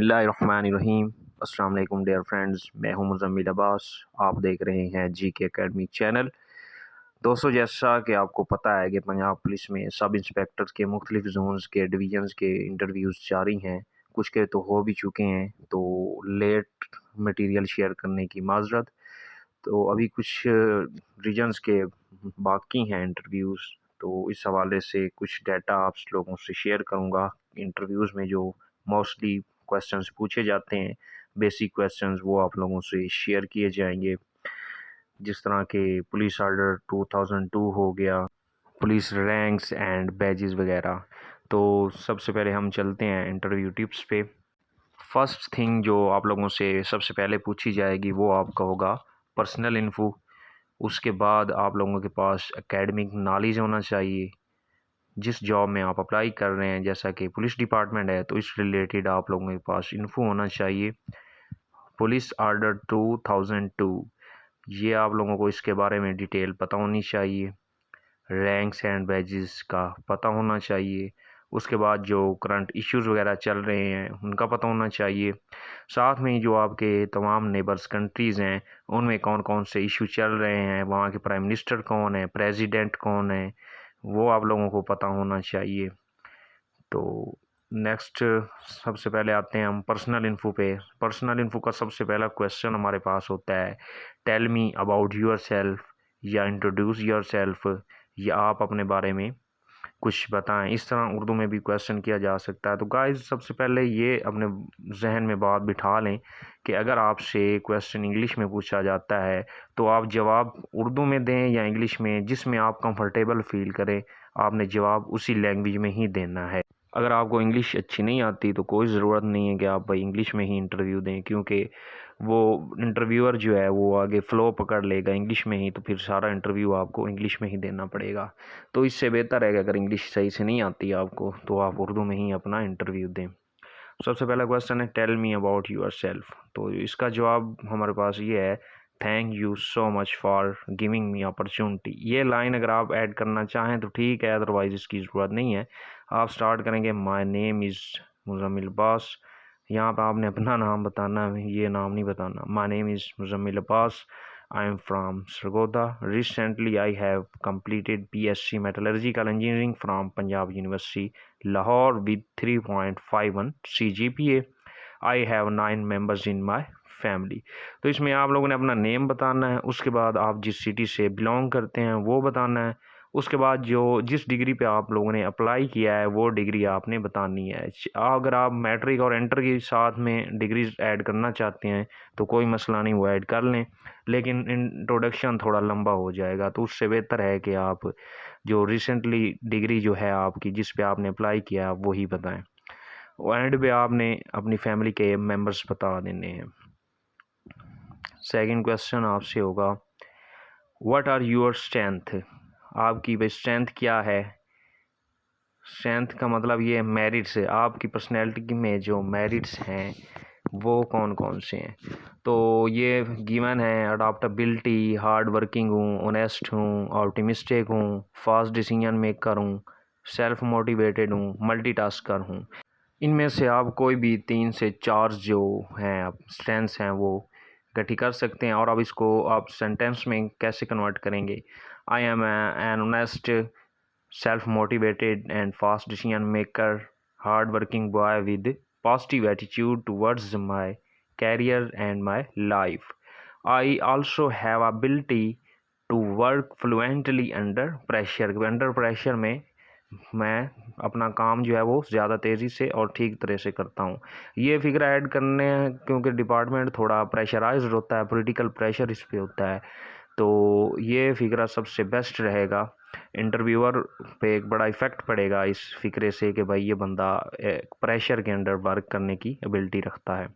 बिस्मिल्लाहिर्रहमानिर्रहीम। अस्सलाम वालेकुम डियर फ्रेंड्स, मैं हूं मुज़म्मिल अब्बास। आप देख रहे हैं जीके एकेडमी चैनल। दोस्तों, जैसा कि आपको पता है कि पंजाब पुलिस में सब इंस्पेक्टर्स के मुख्तलिफ जोन्स के डिवीजन्स के इंटरव्यूज़ जारी हैं। कुछ के तो हो भी चुके हैं, तो लेट मटेरियल शेयर करने की माज़रत। तो अभी कुछ रीजन्स के बाकी हैं इंटरव्यूज़, तो इस हवाले से कुछ डाटा आप लोगों से शेयर करूँगा। इंटरव्यूज़ में जो मोस्टली क्वेश्चंस पूछे जाते हैं, बेसिक क्वेश्चंस, वो आप लोगों से शेयर किए जाएंगे। जिस तरह के पुलिस ऑर्डर 2002 हो गया, पुलिस रैंक्स एंड बैजेस वगैरह। तो सबसे पहले हम चलते हैं इंटरव्यू टिप्स पे। फर्स्ट थिंग जो आप लोगों से सबसे पहले पूछी जाएगी वो आपका होगा पर्सनल इन्फो। उसके बाद आप लोगों के पास एकेडमिक नॉलेज होना चाहिए। जिस जॉब में आप अप्लाई कर रहे हैं, जैसा कि पुलिस डिपार्टमेंट है, तो इस रिलेटेड आप लोगों के पास इन्फो होना चाहिए। पुलिस ऑर्डर 2002, ये आप लोगों को इसके बारे में डिटेल पता होनी चाहिए। रैंक्स एंड बैजेस का पता होना चाहिए। उसके बाद जो करंट इश्यूज़ वगैरह चल रहे हैं उनका पता होना चाहिए। साथ में जो आपके तमाम नेबर्स कंट्रीज़ हैं उनमें कौन कौन से इशू चल रहे हैं, वहाँ के प्राइम मिनिस्टर कौन है, प्रेसिडेंट कौन है, वो आप लोगों को पता होना चाहिए। तो नेक्स्ट सबसे पहले आते हैं हम पर्सनल इन्फो पे। पर्सनल इन्फो का सबसे पहला क्वेश्चन हमारे पास होता है, tell me about yourself, या इंट्रोड्यूस योर सेल्फ, या आप अपने बारे में कुछ बताएं। इस तरह उर्दू में भी क्वेश्चन किया जा सकता है। तो गाइस, सबसे पहले ये अपने जहन में बात बिठा लें कि अगर आपसे क्वेश्चन इंग्लिश में पूछा जाता है तो आप जवाब उर्दू में दें या इंग्लिश में, जिसमें आप कंफर्टेबल फील करें, आपने जवाब उसी लैंग्वेज में ही देना है। अगर आपको इंग्लिश अच्छी नहीं आती तो कोई ज़रूरत नहीं है कि आप भाई इंग्लिश में ही इंटरव्यू दें, क्योंकि वो इंटरव्यूअर जो है वो आगे फ़्लो पकड़ लेगा इंग्लिश में ही, तो फिर सारा इंटरव्यू आपको इंग्लिश में ही देना पड़ेगा। तो इससे बेहतर है कि अगर इंग्लिश सही से नहीं आती आपको तो आप उर्दू में ही अपना इंटरव्यू दें। सबसे पहला क्वेश्चन है, tell me about yourself. तो इसका जवाब हमारे पास ये है, thank you so much for giving me opportunity. ये लाइन अगर आप ऐड करना चाहें तो ठीक है, अदरवाइज़ इसकी ज़रूरत नहीं है। आप स्टार्ट करेंगे, my name is Muzammil Abbas. यहाँ पर आपने अपना नाम बताना है, ये नाम नहीं बताना। My name is Muzammil Abbas, I am from Sargodha. Recently I have completed BSc Metallurgical Engineering from Punjab University, Lahore with 3.51 CGPA. I have 9 members in my family. तो इसमें आप लोगों ने अपना नेम बताना है, उसके बाद आप जिस सिटी से बिलोंग करते हैं वो बताना है, उसके बाद जो जिस डिग्री पे आप लोगों ने अप्लाई किया है वो डिग्री आपने बतानी है। अगर आप मैट्रिक और इंटर के साथ में डिग्रीज ऐड करना चाहते हैं तो कोई मसला नहीं, वो ऐड कर लें, लेकिन इंट्रोडक्शन थोड़ा लंबा हो जाएगा। तो उससे बेहतर है कि आप जो रिसेंटली डिग्री जो है आपकी, जिस पे आपने अप्लाई किया, वो ही बताएं। एंड पे आपने अपनी फैमिली के मेंबर्स बता देने हैं। सेकंड क्वेश्चन आपसे होगा, व्हाट आर योर स्ट्रेंथ। आपकी भाई स्ट्रेंथ क्या है। स्ट्रेंथ का मतलब ये मेरिट्स है, आपकी पर्सनैलिटी में जो मेरिट्स हैं वो कौन कौन से हैं। तो ये गिवन है, अडाप्टेबिलिटी, हार्ड वर्किंग हूँ, ऑनेस्ट हूँ, ऑप्टिमिस्टिक हूँ, फास्ट डिसीजन मेकर हूँ, सेल्फ मोटिवेटेड हूँ, मल्टीटास्कर हूँ। इनमें से आप कोई भी 3 से 4 जो हैं आप स्ट्रेंथ्स हैं वो इकट्ठी कर सकते हैं। और अब इसको आप सेंटेंस में कैसे कन्वर्ट करेंगे, I am an honest, self motivated and fast decision maker, hard working boy with positive attitude towards my career and my life. I also have ability to work fluently under pressure. Under pressure में मैं अपना काम जो है वो ज़्यादा तेज़ी से और ठीक तरह से करता हूँ। ये फिगर ऐड करने हैं क्योंकि डिपार्टमेंट थोड़ा प्रेशराइज्ड होता है, पॉलिटिकल प्रेशर इस पे होता है, तो ये फिगरा सबसे बेस्ट रहेगा। इंटरव्यूअर पे एक बड़ा इफ़ेक्ट पड़ेगा इस फिक्रे से कि भाई ये बंदा प्रेशर के अंडर वर्क करने की एबिलिटी रखता है।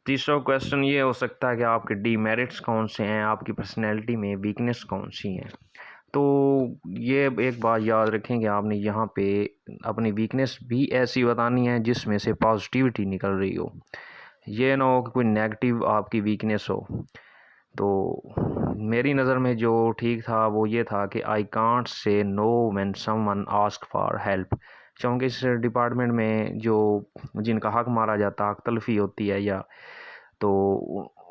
तीसरा क्वेश्चन ये हो सकता है कि आपके डीमेरिट्स कौन से हैं, आपकी पर्सनैलिटी में वीकनेस कौन सी हैं। तो ये एक बात याद रखें कि आपने यहाँ पे अपनी वीकनेस भी ऐसी बतानी है जिसमें से पॉजिटिविटी निकल रही हो। ये ना हो कि कोई नेगेटिव आपकी वीकनेस हो। तो मेरी नज़र में जो ठीक था वो ये था कि I can't say know when someone ask for help. चूँकि इस डिपार्टमेंट में जो जिनका हक मारा जाता है, हक तलफ़ी होती है या तो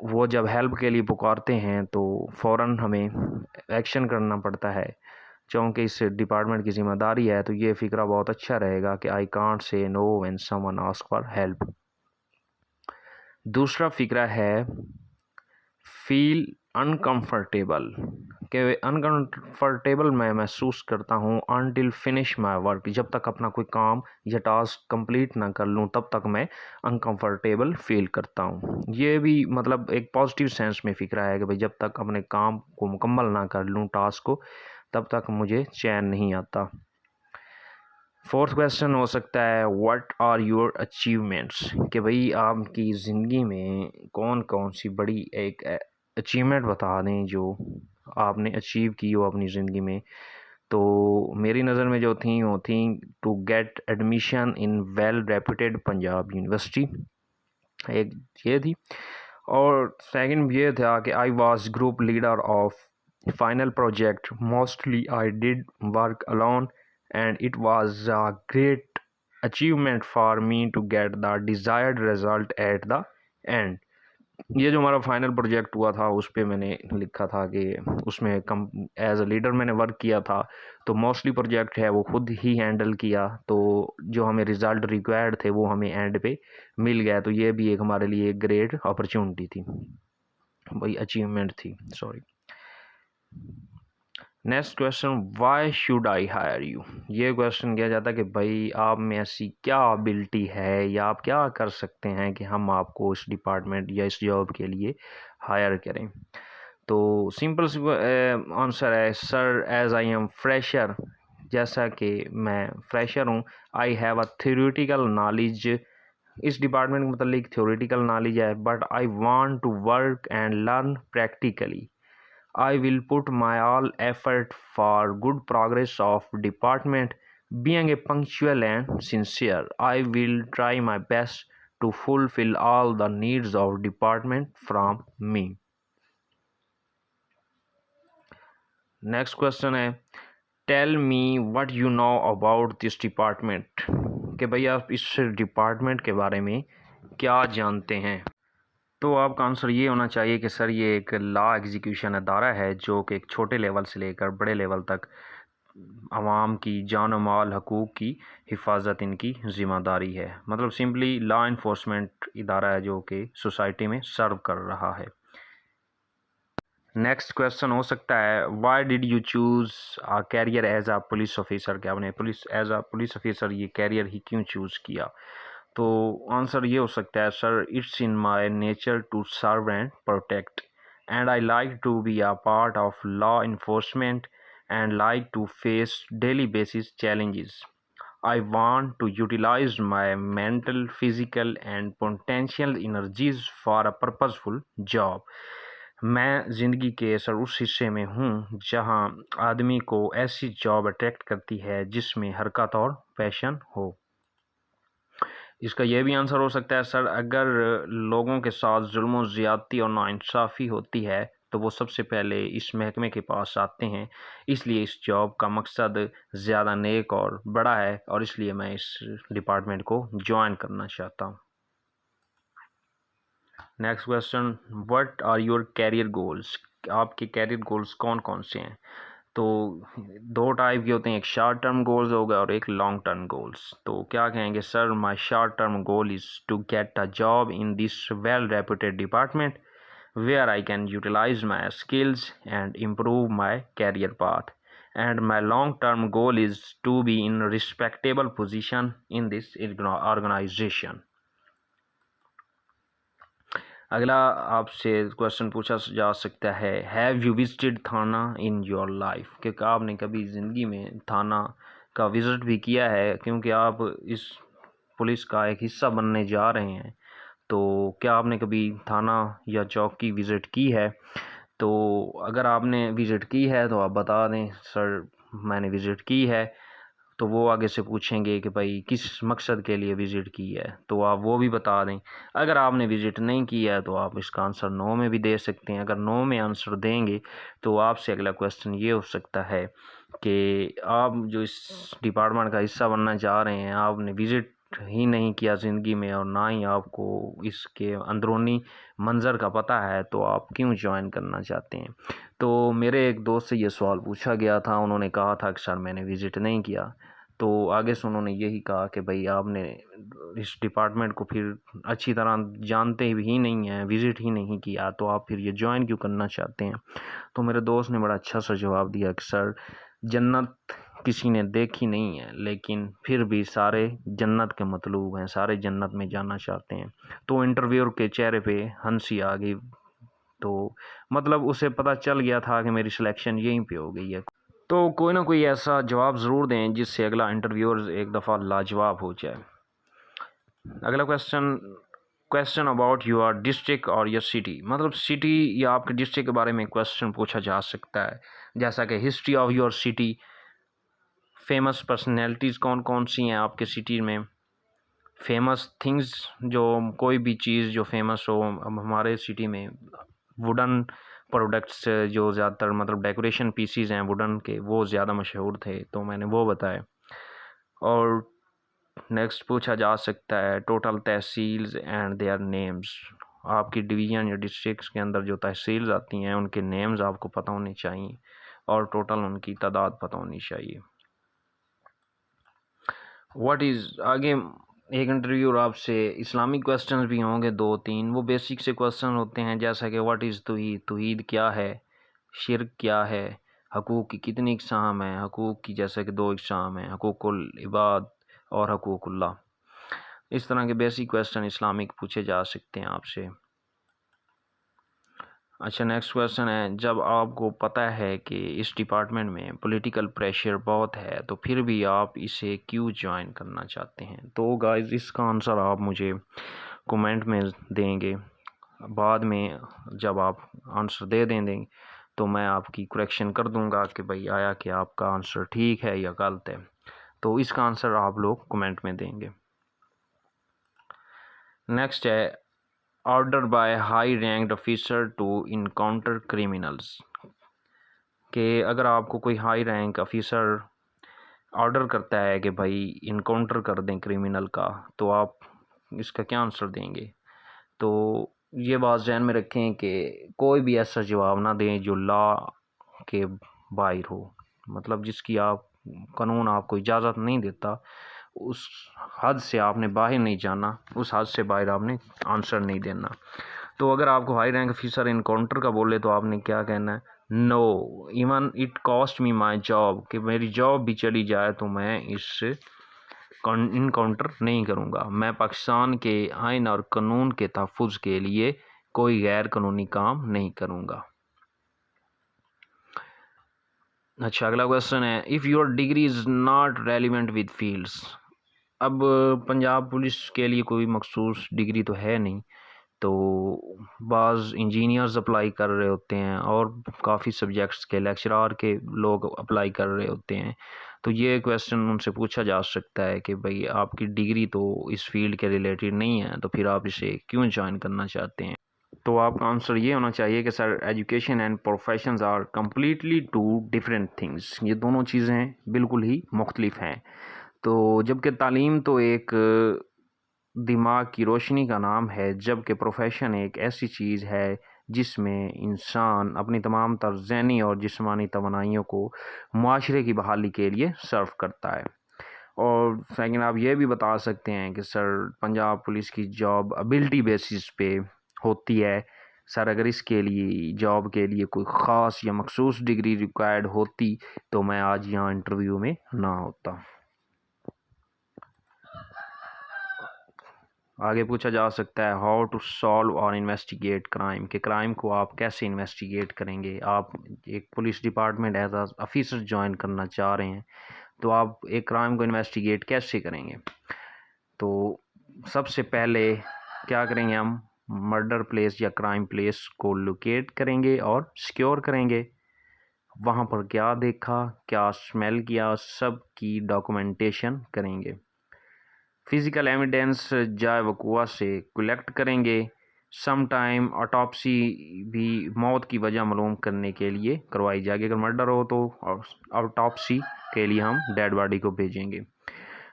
वो जब हेल्प के लिए पुकारते हैं तो फ़ौरन हमें एक्शन करना पड़ता है। चूँकि इस डिपार्टमेंट की ज़िम्मेदारी है तो ये फ़िक्रा बहुत अच्छा रहेगा कि I can't say know when someone ask for help. दूसरा फ़िक्रा है फ़ील अनकम्फ़र्टेबल कि अनकम्फ़र्टेबल मैं महसूस करता हूँ अनटिल फिनिश माय वर्क, जब तक अपना कोई काम या टास्क कंप्लीट ना कर लूँ तब तक मैं अनकम्फ़र्टेबल फ़ील करता हूँ। ये भी मतलब एक पॉजिटिव सेंस में फ़िक्रा है कि भाई जब तक अपने काम को मुकम्मल ना कर लूँ टास्क को, तब तक मुझे चैन नहीं आता। फोर्थ क्वेश्चन हो सकता है व्हाट आर योर अचीवमेंट्स, कि भाई आपकी ज़िंदगी में कौन कौन सी बड़ी एक अचीवमेंट बता दें जो आपने अचीव की हो अपनी ज़िंदगी में। तो मेरी नज़र में जो थी वो थी to get admission in well reputed Punjab university, एक ये थी। और सेकंड ये था कि I was group leader of final project, mostly I did work alone and it was a great achievement for me to get the desired result at the end। ये जो हमारा फाइनल प्रोजेक्ट हुआ था उस पे मैंने लिखा था कि उसमें कम एज अ लीडर मैंने वर्क किया था, तो मोस्टली प्रोजेक्ट है वो खुद ही हैंडल किया, तो जो हमें रिज़ल्ट रिक्वायर्ड थे वो हमें एंड पे मिल गया। तो ये भी एक हमारे लिए ग्रेट अपॉर्चुनिटी थी, भाई अचीवमेंट थी, sorry. Next question why should I hire you, ये क्वेश्चन किया जाता है कि भाई आप में ऐसी क्या एबिलिटी है या आप क्या कर सकते हैं कि हम आपको इस डिपार्टमेंट या इस जॉब के लिए हायर करें। तो सिंपल आंसर है sir as I am fresher, जैसा कि मैं फ्रेशर हूँ, I have a theoretical knowledge, इस डिपार्टमेंट के मतलब थ्योरेटिकल नॉलेज है, but I want to work and learn practically. I will put my all effort for good progress of department. Being a punctual and sincere, I will try my best to fulfill all the needs of department from me। Next question है tell me what you know about this department, कि भाई आप इस department के बारे में क्या जानते हैं। तो आपका आंसर ये होना चाहिए कि सर ये एक लॉ एग्जीक्यूशन अदारा है जो कि एक छोटे लेवल से लेकर बड़े लेवल तक आवाम की जान और माल हकूक़ की हिफाजत इनकी ज़िम्मेदारी है। मतलब सिंपली लॉ इन्फोर्समेंट इदारा है जो कि सोसाइटी में सर्व कर रहा है। नेक्स्ट क्वेश्चन हो सकता है why did you choose a career as a police officer, क्या आपने एज आ पुलिस ऑफिसर ये कैरियर ही क्यों चूज़ किया। तो आंसर ये हो सकता है sir it's in my nature to serve and protect and I like to be a part of law enforcement and like to face daily basis challenges. I want to utilize my mental physical and potential energies for a purposeful job. मैं ज़िंदगी के sir उस हिस्से में हूँ जहाँ आदमी को ऐसी जॉब अट्रैक्ट करती है जिसमें हरकत और पैशन हो। इसका यह भी आंसर हो सकता है सर अगर लोगों के साथ जुल्म ज़्यादती और नाइंसाफ़ी होती है तो वो सबसे पहले इस महकमे के पास आते हैं, इसलिए इस जॉब का मकसद ज़्यादा नेक और बड़ा है और इसलिए मैं इस डिपार्टमेंट को ज्वाइन करना चाहता हूँ। Next question what are your career goals, आपके कैरियर गोल्स कौन कौन से हैं। तो दो टाइप के होते हैं, एक शॉर्ट टर्म गोल्स होगा और एक लॉन्ग टर्म गोल्स। तो क्या कहेंगे sir my short term goal is to get a job in this well reputed department where I can utilize my skills and improve my career path and my long term goal is to be in respectable position in this organization. अगला आपसे question पूछा जा सकता है have you visited थाना in your life, कि आपने कभी ज़िंदगी में थाना का विज़िट भी किया है, क्योंकि आप इस पुलिस का एक हिस्सा बनने जा रहे हैं। तो क्या आपने कभी थाना या चौकी विज़िट की है। तो अगर आपने विज़िट की है तो आप बता दें सर मैंने विज़िट की है, तो वो आगे से पूछेंगे कि भाई किस मकसद के लिए विज़िट की है, तो आप वो भी बता दें। अगर आपने विज़िट नहीं किया है तो आप इसका आंसर नो में भी दे सकते हैं। अगर नो में आंसर देंगे तो आपसे अगला क्वेश्चन ये हो सकता है कि आप जो इस डिपार्टमेंट का हिस्सा बनना चाह रहे हैं, आपने विज़िट ही नहीं किया ज़िंदगी में और ना ही आपको इसके अंदरूनी मंज़र का पता है, तो आप क्यों जॉइन करना चाहते हैं। तो मेरे एक दोस्त से ये सवाल पूछा गया था, उन्होंने कहा था कि सर मैंने विज़िट नहीं किया। तो आगे से उन्होंने यही कहा कि भाई आपने इस डिपार्टमेंट को फिर अच्छी तरह जानते ही नहीं हैं, विज़िट ही नहीं किया, तो आप फिर ये जॉइन क्यों करना चाहते हैं। तो मेरे दोस्त ने बड़ा अच्छा सा जवाब दिया कि सर जन्नत किसी ने देखी नहीं है, लेकिन फिर भी सारे जन्नत के मतलूब हैं, सारे जन्नत में जाना चाहते हैं। तो इंटरव्यूअर के चेहरे पे हंसी आ गई, तो मतलब उसे पता चल गया था कि मेरी सिलेक्शन यहीं पे हो गई है। तो कोई ना कोई ऐसा जवाब ज़रूर दें जिससे अगला इंटरव्यूअर एक दफ़ा लाजवाब हो जाए। अगला क्वेश्चन अबाउट योर डिस्ट्रिक्ट और योर सिटी, मतलब सिटी या आपके डिस्ट्रिक्ट के बारे में क्वेश्चन पूछा जा सकता है, जैसा कि history of your city, famous personalities कौन कौन सी हैं आपके सिटी में, फेमस थिंग्स, जो कोई भी चीज़ जो फेमस हो। अब हमारे सिटी में वुडन प्रोडक्ट्स जो ज़्यादातर मतलब डेकोरेशन पीसीज हैं वुडन के, वो ज़्यादा मशहूर थे, तो मैंने वो बताए। और नेक्स्ट पूछा जा सकता है total tehsils and their names, आपकी डिवीज़न या डिस्ट्रिक्ट्स के अंदर जो तहसील्स आती हैं उनके नेम्स आपको पता होने चाहिए और टोटल उनकी तादाद पता होनी चाहिए। व्हाट इज़ आगे एक इंटरव्यू आपसे इस्लामिक क्वेश्चंस भी होंगे 2-3, वो बेसिक से क्वेश्चन होते हैं, जैसा कि व्हाट इज़ तौहीद, तौहीद क्या है, शिर्क क्या है, हकूक़ की कितनी इक़साम हैं, हकूक़ की जैसे कि 2 इक़साम हैं, हकूक़ुल इबाद और हकूक़ुल्लाह। इस तरह के बेसिक क्वेश्चन इस्लामिक पूछे जा सकते हैं आपसे। अच्छा, नेक्स्ट क्वेश्चन है, जब आपको पता है कि इस डिपार्टमेंट में पॉलिटिकल प्रेशर बहुत है, तो फिर भी आप इसे क्यों ज्वाइन करना चाहते हैं। तो गाइस इसका आंसर आप मुझे कमेंट में देंगे, बाद में जब आप आंसर दे देंगे तो मैं आपकी करेक्शन कर दूंगा कि भाई आया कि आपका आंसर ठीक है या गलत है। तो इसका आंसर आप लोग कमेंट में देंगे। नेक्स्ट है order by high ranked officer to encounter criminals, कि अगर आपको कोई हाई रैंक ऑफिसर ऑर्डर करता है कि भाई इनकाउंटर कर दें क्रिमिनल का, तो आप इसका क्या आंसर देंगे। तो ये बात ध्यान में रखें कि कोई भी ऐसा जवाब ना दें जो लॉ के बाहर हो, मतलब जिसकी आप कानून आपको इजाज़त नहीं देता, उस हद से आपने बाहर नहीं जाना, उस हद से बाहर आपने आंसर नहीं देना। तो अगर आपको हाई रैंक ऑफिसर इनकाउंटर का बोले तो आपने क्या कहना है, no even it cost me my job, कि मेरी जॉब भी चली जाए तो मैं इस इनकाउंटर नहीं करूँगा। मैं पाकिस्तान के आइन और कानून के तहफ़्फ़ुज़ के लिए कोई गैर कानूनी काम नहीं करूँगा। अच्छा, अगला क्वेश्चन है, if your degree is not relevant with fields. अब पंजाब पुलिस के लिए कोई मखसूस डिग्री तो है नहीं, तो बाज़ इंजीनियर्स अप्लाई कर रहे होते हैं और काफ़ी सब्जेक्ट्स के लेक्चरार के लोग अप्लाई कर रहे होते हैं। तो ये क्वेश्चन उनसे पूछा जा सकता है कि भाई आपकी डिग्री तो इस फील्ड के रिलेटेड नहीं है, तो फिर आप इसे क्यों ज्वाइन करना चाहते हैं। तो आपका आंसर ये होना चाहिए कि sir education and professions are completely two different things, ये दोनों चीज़ें बिल्कुल ही मुख्तलिफ हैं। तो जबकि तालीम तो एक दिमाग की रोशनी का नाम है, जबकि प्रोफेशन एक ऐसी चीज़ है जिसमें इंसान अपनी तमाम तर ज़हनी और जिस्मानी तवानाइयों को मुआशरे की बहाली के लिए सर्व करता है। और सेकंड आप ये भी बता सकते हैं कि सर पंजाब पुलिस की जॉब एबिलिटी बेसिस पे होती है, सर अगर इसके लिए जॉब के लिए कोई ख़ास या मखसूस डिग्री रिक्वायर्ड होती तो मैं आज यहाँ इंटरव्यू में ना होता। आगे पूछा जा सकता है हाउ टू सॉल्व और इन्वेस्टिगेट क्राइम, के क्राइम को आप कैसे इन्वेस्टिगेट करेंगे। आप एक पुलिस डिपार्टमेंट एज आ ऑफिसर ज्वाइन करना चाह रहे हैं, तो आप एक क्राइम को इन्वेस्टिगेट कैसे करेंगे। तो सबसे पहले क्या करेंगे, हम मर्डर प्लेस या क्राइम प्लेस को लोकेट करेंगे और सिक्योर करेंगे। वहाँ पर क्या देखा, क्या स्मेल किया, सब की डॉक्यूमेंटेशन करेंगे। फिज़िकल एविडेंस जाए वक़ुआ से कलेक्ट करेंगे। सम टाइम ऑटोप्सी भी मौत की वजह मालूम करने के लिए करवाई जाएगी। अगर मर्डर हो तो ऑटोप्सी के लिए हम डेड बॉडी को भेजेंगे।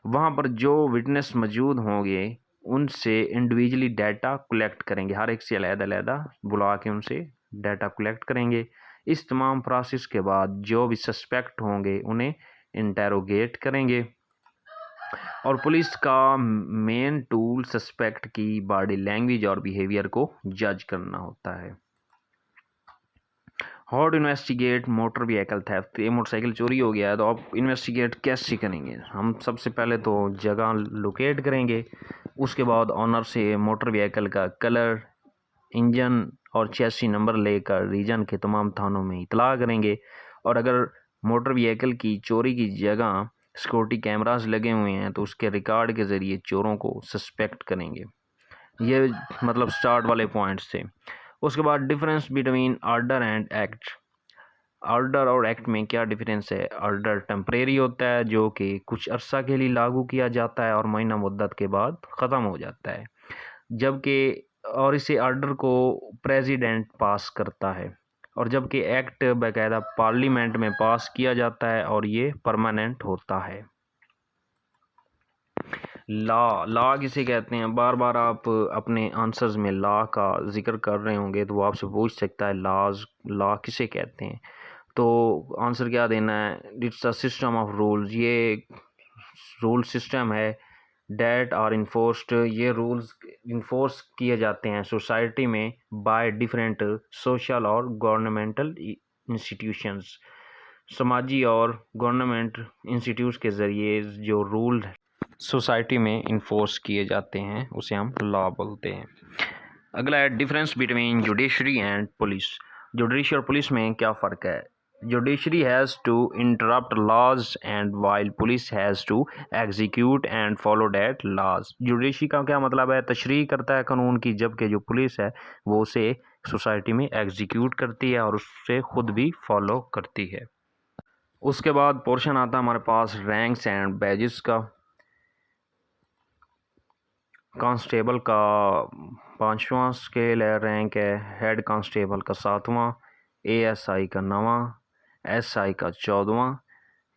वहाँ पर जो विटनेस मौजूद होंगे उनसे इंडिविजुअली डाटा कलेक्ट करेंगे, हर एक से अलग-अलग बुला के उनसे डाटा कलेक्ट करेंगे। इस तमाम प्रोसेस के बाद जो भी सस्पेक्ट होंगे उन्हें इंटेरोगेट करेंगे। और पुलिस का मेन टूल सस्पेक्ट की बॉडी लैंग्वेज और बिहेवियर को जज करना होता है। How to investigate motor vehicle theft. ये मोटरसाइकिल चोरी हो गया है तो आप इन्वेस्टिगेट कैसे करेंगे? हम सबसे पहले तो जगह लोकेट करेंगे, उसके बाद ऑनर से मोटर व्हीकल का कलर, इंजन और चेसी नंबर लेकर रीजन के तमाम थानों में इतला करेंगे। और अगर मोटर व्हीकल की चोरी की जगह सिक्योरिटी कैमरास लगे हुए हैं तो उसके रिकॉर्ड के ज़रिए चोरों को सस्पेक्ट करेंगे। ये मतलब स्टार्ट वाले पॉइंट्स थे। उसके बाद difference between order and act. Order और एक्ट में क्या डिफरेंस है? ऑर्डर टेम्परेरी होता है जो कि कुछ अरसा के लिए लागू किया जाता है और महीना मुद्दत के बाद ख़त्म हो जाता है, जबकि और इसे ऑर्डर को प्रेसिडेंट पास करता है, और जबकि एक्ट बाकायदा पार्लियामेंट में पास किया जाता है और ये परमानेंट होता है। लॉ किसे कहते हैं? बार बार आप अपने आंसर्स में लॉ का जिक्र कर रहे होंगे तो वो आपसे पूछ सकता है लॉ किसे कहते हैं। तो आंसर क्या देना है? It's a system of rules. ये रूल सिस्टम है डेट आर इन्फोर्स्ड। ये रूल्स इन्फोर्स किए जाते हैं सोसाइटी में बाय डिफरेंट सोशल और गवर्नमेंटल इंस्टीट्यूशंस। समाजी और गवर्नमेंट इंस्टीट्यूट के ज़रिए जो रूल सोसाइटी में इन्फोर्स किए जाते हैं उसे हम लॉ बोलते हैं। अगला है difference between judiciary and police. Judiciary और पुलिस में क्या फ़र्क है? Judiciary has to interpret laws and while police has to execute and follow that laws. Judiciary का क्या मतलब है? तशरीह करता है कानून की, जबकि जो पुलिस है वो उसे सोसाइटी में एग्जीक्यूट करती है और उससे ख़ुद भी फॉलो करती है। उसके बाद पोर्शन आता है हमारे पास रैंक्स एंड बैजेस का। कांस्टेबल का 5वां स्केल है, रैंक है। हेड कांस्टेबल का 7वां, एएसआई का 9वां, एसआई का 14वां,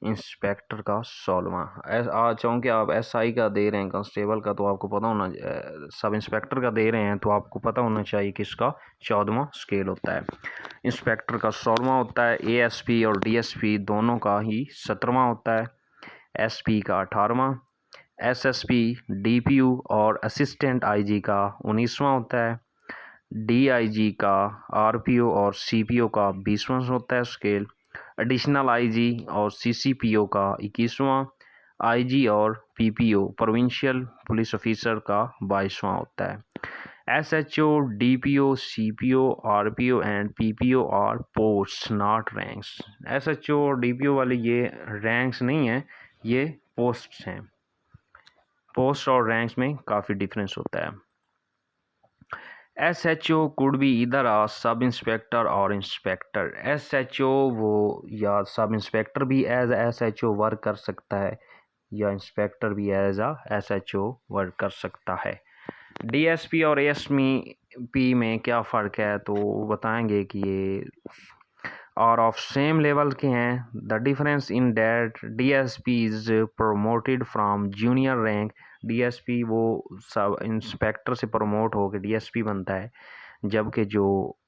इंस्पेक्टर का 16वां। चूँकि आप एसआई का दे रहे हैं कांस्टेबल का तो आपको पता होना, सब इंस्पेक्टर का दे रहे हैं तो आपको पता होना चाहिए कि इसका 14वां स्केल होता है। इंस्पेक्टर का 16वां होता है। एएसपी और डीएसपी दोनों का ही 17वां होता है। एसपी का 18वां, एसएसपी, डीपीयू और असिस्टेंट आईजी का 19वां होता है। डीआईजी का, आरपीओ और सीपीओ का 20वां होता है स्केल। एडिशनल आईजी और सीसीपीओ का 21वां। आईजी और पीपीओ प्रोविंशियल पुलिस ऑफिसर का 22वां होता है। SHO, DPO, CPO, RPO and PPO are posts not ranks. SHO और डीपीओ वाले ये रैंक्स नहीं हैं, ये पोस्ट्स हैं। पोस्ट और रैंक्स में काफ़ी डिफरेंस होता है। एसएचओ कुड बी इधर आ सब इंस्पेक्टर और इंस्पेक्टर। एसएचओ वो या सब इंस्पेक्टर भी एज एसएचओ वर्क कर सकता है या इंस्पेक्टर भी एज आ एसएचओ वर्क कर सकता है। डीएसपी और एएसपी में क्या फ़र्क है तो बताएंगे कि ये और ऑफ सेम लेवल के हैं। The difference in that DSP is promoted from junior rank. DSP वो सब इंस्पेक्टर से प्रमोट होकर डीएसपी बनता है, जबकि जो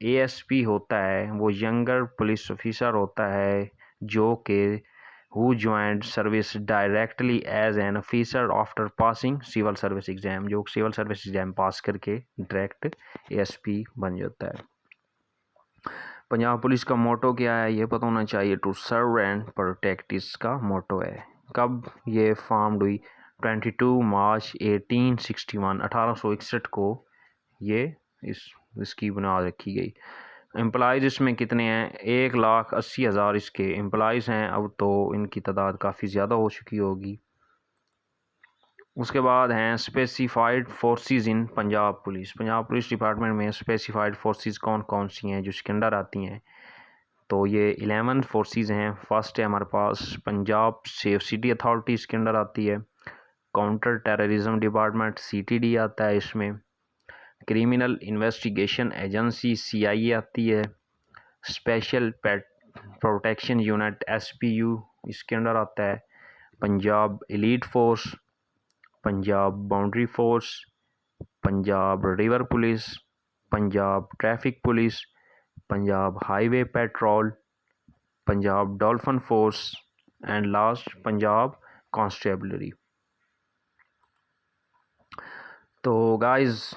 एएसपी होता है वो यंगर पुलिस ऑफिसर होता है जो कि who joined service directly as an officer after passing civil service exam, जो सिविल सर्विस एग्ज़ाम पास करके डायरेक्ट एएसपी बन जाता है। पंजाब पुलिस का मोटो क्या है ये पता होना चाहिए। टू सर्व एंड प्रोटेक्ट इसका मोटो है। कब ये फॉर्म्ड हुई? 22 मार्च 1861 को ये इसकी बुनियाद रखी गई। एम्प्लॉइज़ इसमें कितने हैं? 1,80,000 इसके एम्प्लॉइज़ हैं। अब तो इनकी तादाद काफ़ी ज़्यादा हो चुकी होगी। उसके बाद हैं specified forces in Punjab police. Punjab police department में स्पेसिफाइड फोर्सेस कौन कौन सी हैं जो इसके अंडर आती हैं? तो ये 11 फोर्सेस हैं। फर्स्ट है हमारे पास पंजाब सेफ सिटी अथॉरिटी, इसके अंडर आती है। काउंटर टेररिज्म डिपार्टमेंट CTD आता है इसमें। क्रिमिनल इन्वेस्टिगेशन एजेंसी CIA आती है, स्पेशल प्रोटेक्शन यूनिट SPU इसके अंडर आता है, Punjab elite force, Punjab boundary force, Punjab river police, Punjab traffic police, Punjab highway petrol, Punjab dolphin force and last Punjab constabulary. तो गाइस,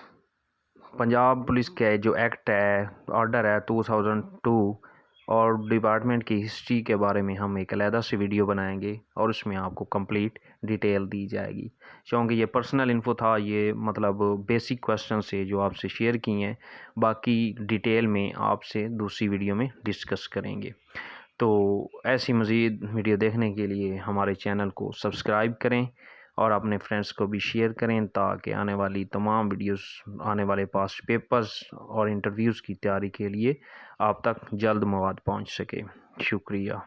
पंजाब पुलिस के जो एक्ट है, ऑर्डर है 2002 और डिपार्टमेंट की हिस्ट्री के बारे में हम एक अलहदा से वीडियो बनाएंगे और उसमें आपको कंप्लीट डिटेल दी जाएगी। क्योंकि ये पर्सनल इन्फो था, ये मतलब बेसिक क्वेश्चन से जो आपसे शेयर किए हैं, बाकी डिटेल में आपसे दूसरी वीडियो में डिस्कस करेंगे। तो ऐसी मज़ीद वीडियो देखने के लिए हमारे चैनल को सब्सक्राइब करें और अपने फ्रेंड्स को भी शेयर करें, ताकि आने वाली तमाम वीडियोस, आने वाले पास्ट पेपर्स और इंटरव्यूज़ की तैयारी के लिए आप तक जल्द मवाद पहुंच सके। शुक्रिया।